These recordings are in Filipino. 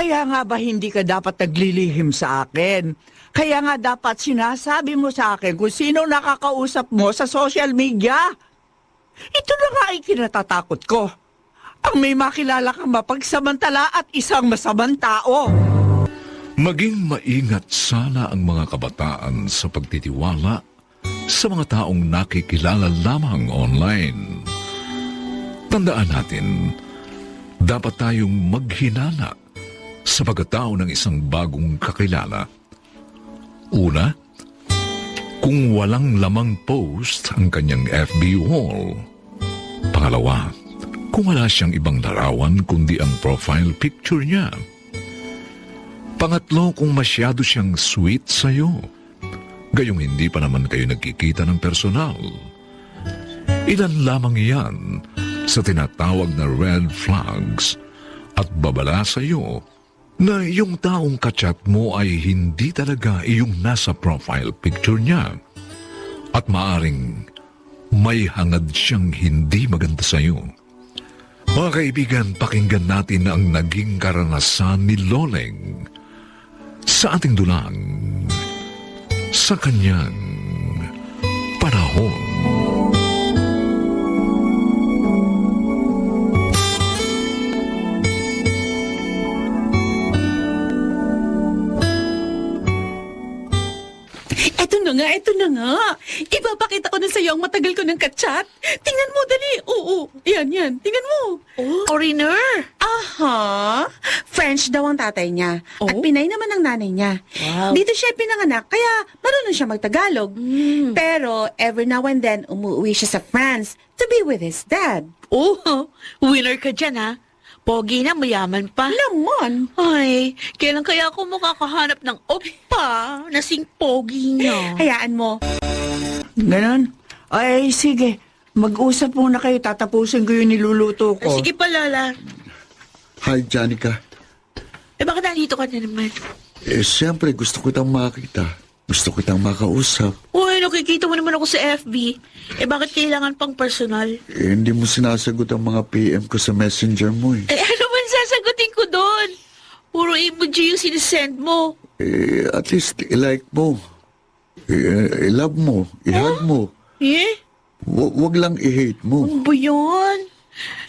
Kaya nga ba hindi ka dapat naglilihim sa akin? Kaya nga dapat sinasabi mo sa akin kung sino nakakausap mo sa social media. Ito na nga ay kinatatakot ko. Ang may makilala kang mapagsamantala at isang masamang tao. Maging maingat sana ang mga kabataan sa pagtitiwala sa mga taong nakikilala lamang online. Tandaan natin, dapat tayong maghinala sa pagkatao ng isang bagong kakilala. Una, kung walang lamang post ang kanyang FB wall. Pangalawa, kung wala siyang ibang larawan kundi ang profile picture niya. Pangatlo, kung masyado siyang sweet sa'yo. Gayong hindi pa naman kayo nagkikita ng personal. Ilan lamang yan sa tinatawag na red flags at babala sa'yo na yung taong kachat mo ay hindi talaga iyong nasa profile picture niya. At maaring may hangad siyang hindi maganda sa'yo. Mga kaibigan, pakinggan natin ang naging karanasan ni Loleng sa ating dulang sa kanyang panahon. Ito na nga. Ipapakita ko na sa'yo ang matagal ko ng kachat. Tingnan mo, dali. Oo, yan. Tingnan mo. Oh, foreigner. Aha. French daw ang tatay niya. At Oh? Pinay naman ang nanay niya. Wow. Dito siya pinanganak, kaya marunong siya magtagalog. Pero every now and then, umuwi siya sa France to be with his dad. Oh, winner ka dyan, ha? Pogi na, mayaman pa. Naman. Ay, kailan kaya ako makakahanap ng oppa na sing pogi niya? Hayaan mo. Ganon? Ay, sige. Mag-usap muna kayo. Tatapusin ko yung niluluto ko. Sige pa, Lola. Hi, Janica. Bakit nandito ka na naman? Siyempre, gusto ko kitang makita. Gusto ko kitang makausap. Uy, nakikita mo naman ako sa FB. Bakit kailangan pang personal? Hindi mo sinasagot ang mga PM ko sa messenger mo eh. Ano man sasagutin ko doon? Puro emoji yung sinisend mo. At least, i-like mo. I-love mo. I-hug mo. Wag lang i-hate mo. Ano ba yun?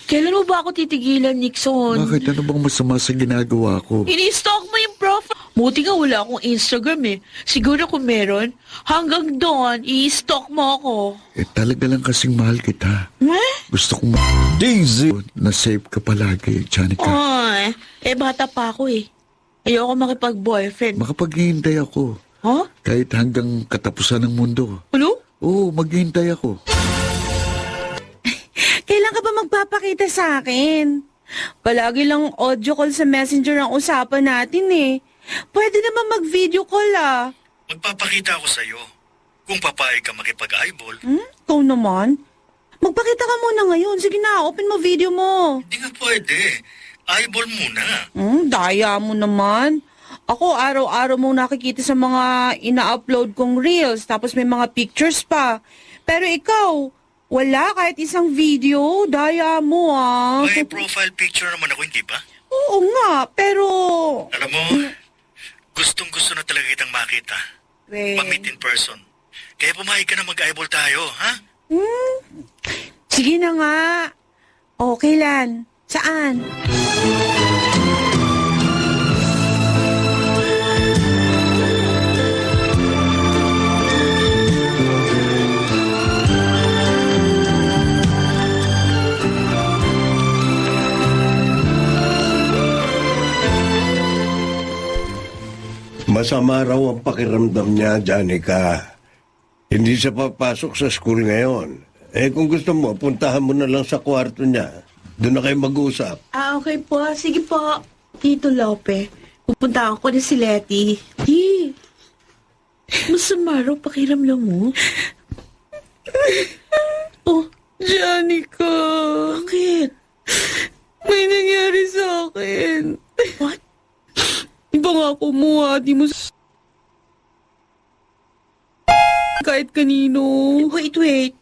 Kailan mo ba ako titigilan, Nixon? Bakit? Ano bang masama sa ginagawa ko? Ini-stalk mo yung profile. Buti nga wala akong Instagram eh. Siguro kung meron, hanggang doon, i-stalk mo ako. Talaga lang kasing mahal kita. Gusto kong Daisy! na-save ka palagi, Janica. Ay, bata pa ako eh. Ayoko makipag-boyfriend. Makapaghihintay ako. Huh? Kahit hanggang katapusan ng mundo. Ano? Oo, maghihintay ako. Kailan ka ba magpapakita sa akin? Palagi lang audio call sa messenger ang usapan natin eh. Pwede naman mag-video call ah. Magpapakita ako sa'yo. Kung papayag ka makipag-eyeball, Ikaw naman? Magpakita ka muna ngayon. Sige na, open mo video mo. hindi nga pwede. Eyeball muna. Daya mo naman. Ako, araw-araw mong nakikita sa mga ina-upload kong reels, tapos may mga pictures pa. Pero ikaw, wala kahit isang video. Daya mo ah. May profile picture naman ako, hindi ba? Oo nga, pero... Alam mo, gustong-gusto na talaga kitang makita. Ma-meet in person. Kaya pumayag ka na mag-eyeball tayo, ha? Sige na nga. O, kailan? Saan? Masama raw ang pakiramdam niya, Janica. Hindi siya papasok sa school ngayon. Kung gusto mo, puntahan mo na lang sa kwarto niya. Doon na kayo mag-uusap. Okay po. Sige po. Tito Lope, pupunta ako na si Letty. Masama raw pakiramdam mo. Oh, Janica. bakit? May nangyari sa akin. What? Ipangako mo ha, di mo kahit kanino. Wait.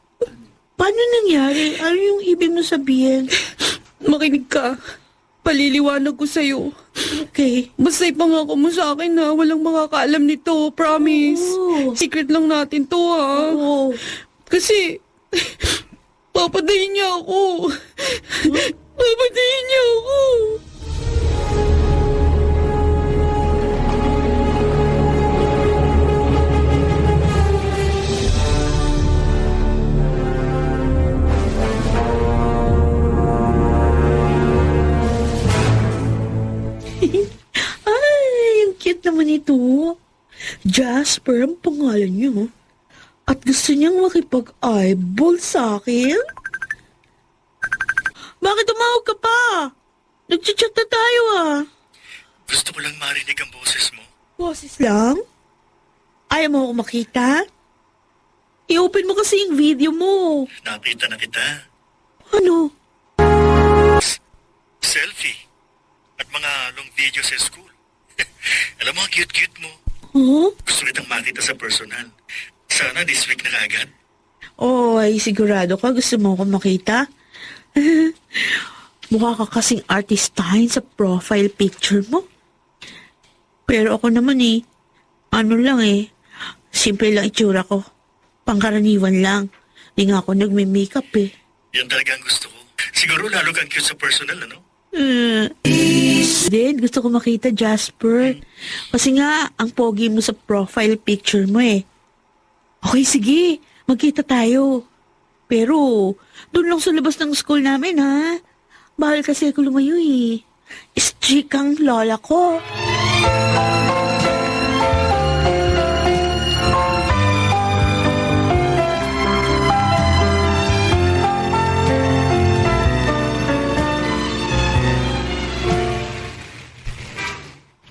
Paano nangyari? Ano yung ibig mo sabihin? Makinig ka. Paliliwanag ko sa'yo. Okay. Basta ipangako mo sa akin na walang makakaalam nito. Promise. Secret lang natin to, ha? Kasi, papatayin niya ako. Papatayin niya ako. Ay, ang cute naman ito. Jasper ang pangalan niyo. At gusto niyang makipag-eyeball sa akin? Bakit tumawag ka pa? Nag-chat na tayo ah. Gusto ko lang marinig ang boses mo. Boses lang? Ayaw mo ako makita? I-open mo kasi yung video mo. Nakita na kita. Ano? Selfie. At mga long video sa school. Alam mo, ang cute-cute mo. Huh? Gusto kitang makita sa personal. Sana this week na kaagad. Oh, ay sigurado ka gusto mo ako makita? Mukha ka kasing artistahin sa profile picture mo. Pero ako naman ano lang simple lang itsura ko. Pangkaraniwan lang. Di nga ako nagme-makeup Yan talaga ang gusto ko. Siguro lalo kang cute sa personal, ano? Din, gusto ko makita Jasper. Kasi nga, ang pogi mo sa profile picture mo Okay, sige. Magkita tayo. Pero, doon lang sa labas ng school namin, ha? Bahal kasi ako lumayo, Strict ang lola ko.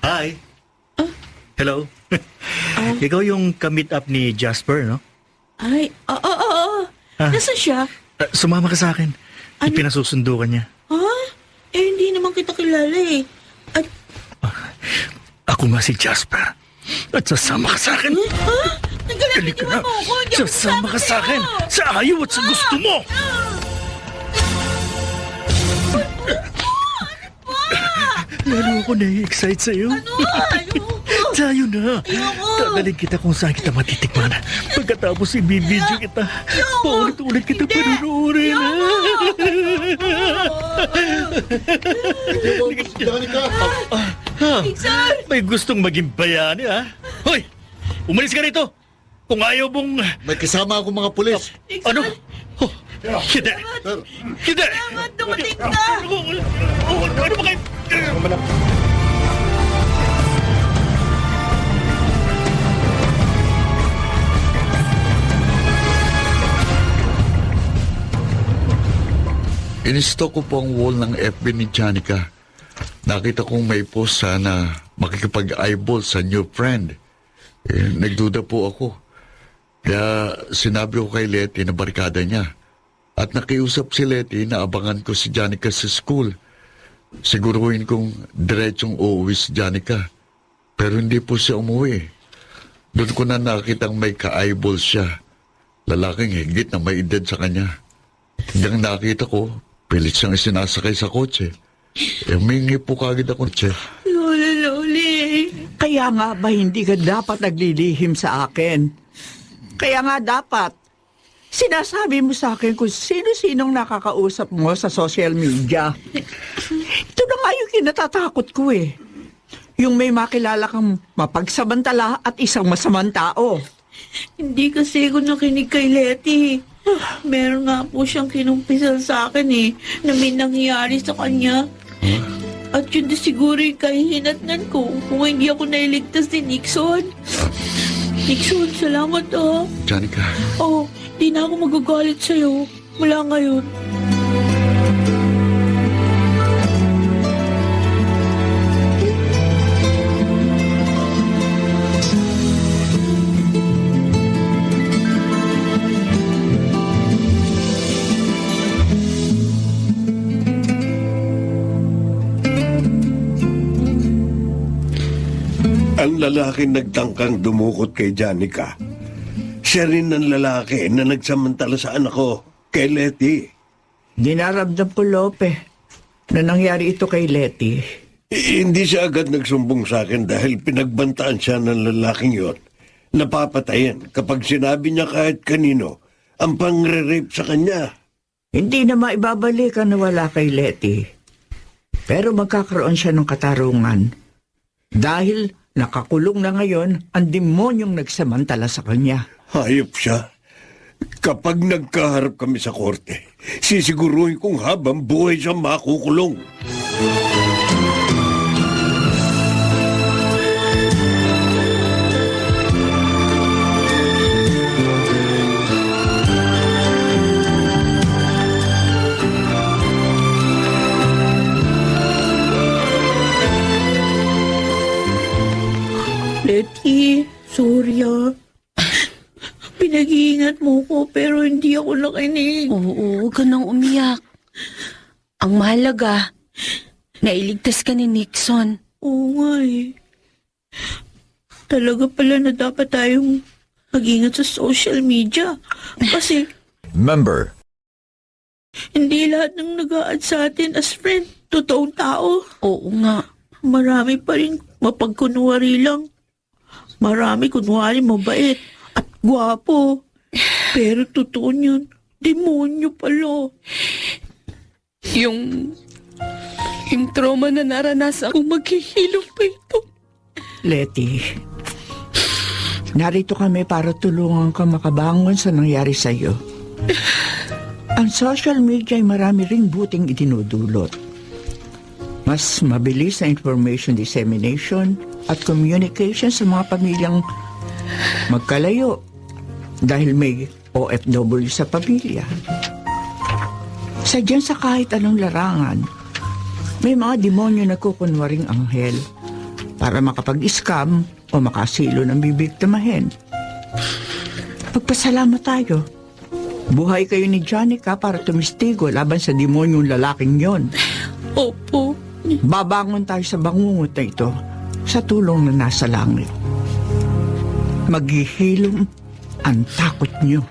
Hi. Hello. Ikaw yung ka-meet up ni Jasper, no? Ay, oo. Nasaan siya? Sumama ka sa akin. Ano? Pinasusundo ka niya. Ha? Hindi naman kita kilala At, Ako nga si Jasper. At sasama ka sa akin. ha? Halika na. Naglalapitiwan mo ako. Hindi ako Sasama ka sa akin. sa'yo. Sa ayaw at sa gusto mo. Lalo ako na-excite sa'yo. Tayo na. Dadalhin kita kung saan kita matitikman. Pagkatapos ibibidyo kita. Paulit-ulit kita panunurin. May gustong maging bayani, ha? Hoy! Umalis ka rito! Kung ayaw mong... May kasama ako mga pulis. Ano? Oh, hindi! Sir, Hindi! Salamat, dumating ka. Ano ba kayo? inisto ko po ang wall ng FB ni Janica. Nakita kong may post sana makikipag-eyeball sa new friend. Nagduda po ako. Kaya sinabi ko kay Letty na barkada niya. At nakiusap si Letty na abangan ko si Janica sa school. Siguruhin kong diretsong uuwi si Janica. Pero hindi po siya umuwi. Doon ko na nakitang may ka-eyeball siya. Lalaking higit na may edad sa kanya. Hanggang nakita ko, pilit siyang sinasakay sa kotse. Humingi po kagad ako, Che. Loli. Kaya nga ba hindi ka dapat naglilihim sa akin? Kaya nga dapat sinasabi mo sa akin kung sino-sinong nakakausap mo sa social media. Ito na nga yung kinatatakot ko Yung may makilala kang mapagsamantala at isang masamang tao. Hindi kasi ako nakinig kay Letty. Meron nga po siyang kinumpisal sa akin na may nangyayari sa kanya. At yun din siguro yung kahihinatnan ko kung hindi ako nailigtas ni Nixon. Nixon, salamat Janica, di na ako magagalit sa'yo mula ngayon. Ang lalaking nagtangkang dumukot kay Janica. Siya rin ang lalaki na nagsamantala sa anak ko, kay Letty. Dinaramdam ko, Lope, na nangyari ito kay Letty. Hindi siya agad nagsumbong sa akin dahil pinagbantaan siya ng lalaking yon. Napapatayin kapag sinabi niya kahit kanino ang pangre-rape sa kanya. Hindi na maibabalik ang nawala kay Letty. Pero magkakaroon siya ng katarungan. Dahil nakakulong na ngayon ang demonyong nagsamantala sa kanya. Hayop siya. Kapag nagkaharap kami sa korte, sisiguruhin kong habang buhay siya makukulong. Letty, sorry ah. Pinag-iingat mo ko pero hindi ako nakinig. Oo, huwag ka nang umiyak. Ang mahalaga, nailigtas ka ni Nixon. Oo nga eh. Talaga pala na dapat tayong mag-ingat sa social media. Kasi Member. hindi lahat ng nag-a-add sa atin as friend, totoong tao. Oo nga. Marami pa rin mapagkunwari lang. Marami kunwari mabait at gwapo. Pero totoo niyan, demonyo pala. Yung trauma na naranasan kung maghihilom pa ito. Letty, narito kami para tulungan ka makabangon sa nangyari sa iyo. Ang social media ay marami ring buting idinudulot. Mas mabilis na information dissemination at communication sa mga pamilyang magkalayo dahil may OFW sa pamilya. Sadyan sa kahit anong larangan, may mga demonyo na kukunwaring anghel para makapag-scam o makasilo ng bibiktimahin. Magpasalamat tayo. Buhay kayo ni Janica para tumistigo laban sa demonyong lalaking yon. Opo. Babangon tayo sa bangungot na ito sa tulong na nasa langit. Maghihilom ang takot niyo.